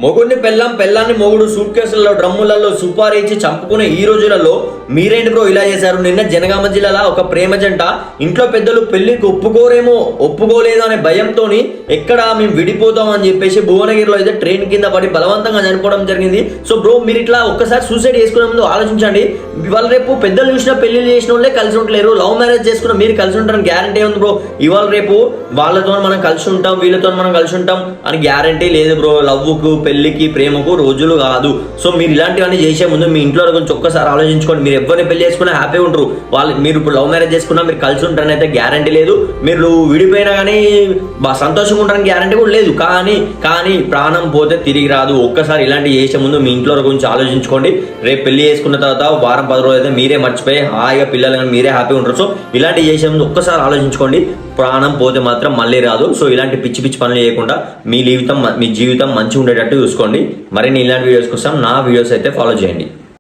మొగుడిని పెళ్ళాన్ని మొగుడు సూట్ కేసులలో డ్రమ్ములలో సుపారీ ఇచ్చి చంపుకునే ఈ రోజులలో మీరేంటి బ్రో ఇలా చేశారు? నిన్న జనగామ జిల్లాలో ఒక ప్రేమ జంట ఇంట్లో పెద్దలు పెళ్లికి ఒప్పుకోలేదు అనే భయంతో ఎక్కడ మేము విడిపోతాం అని చెప్పేసి భువనగిరిలో అయితే ట్రైన్ కింద పడి బలవంతంగా చనిపోవడం జరిగింది. సో బ్రో మీరు ఇట్లా ఒక్కసారి సూసైడ్ చేసుకునే ముందు ఆలోచించండి. ఇవాళ రేపు పెద్దలు చూసిన పెళ్లి చేసిన వాళ్ళే కలిసి ఉండలేరు. లవ్ మ్యారేజ్ చేసుకున్న మీరు కలిసి ఉంటారని గ్యారంటీ ఉంది బ్రో. ఇవాళ రేపు వాళ్ళతో మనం కలిసి ఉంటాం వీళ్ళతో మనం కలిసి ఉంటాం అని గ్యారంటీ లేదు బ్రో. లవ్వుకు పెళ్లికి ప్రేమకు రోజులు కాదు. సో మీరు ఇలాంటివన్నీ చేసే ముందు మీ ఇంట్లో గురించి ఒక్కసారి ఆలోచించుకోండి. మీరు ఎవరిని పెళ్లి చేసుకున్నా హ్యాపీగా ఉంటారు. మీరు ఇప్పుడు లవ్ మ్యారేజ్ చేసుకున్నా మీరు కలిసి ఉంటారని అయితే గ్యారంటీ లేదు. మీరు విడిపోయినా కానీ సంతోషంగా ఉంటారని గ్యారంటీ కూడా లేదు. కానీ ప్రాణం పోతే తిరిగి రాదు. ఒక్కసారి ఇలాంటివి చేసే ముందు మీ ఇంట్లో గురించి ఆలోచించుకోండి. రేపు పెళ్లి చేసుకున్న తర్వాత వారం 10 రోజులు అయితే మీరే మర్చిపోయి హాయిగా పిల్లలు కానీ మీరే హ్యాపీగా ఉంటారు. సో ఇలాంటివి చేసే ముందు ఒక్కసారి ఆలోచించుకోండి. ప్రాణం పోతే మాత్రం మళ్ళీ రాదు. సో ఇలాంటి పిచ్చి పనులు చేయకుండా మీ జీవితం మంచిగా ఉండేటట్టు చూసుకోండి. మరిన్ని ఇలాంటి వీడియోస్ కోసం నా వీడియోస్ అయితే ఫాలో చేయండి.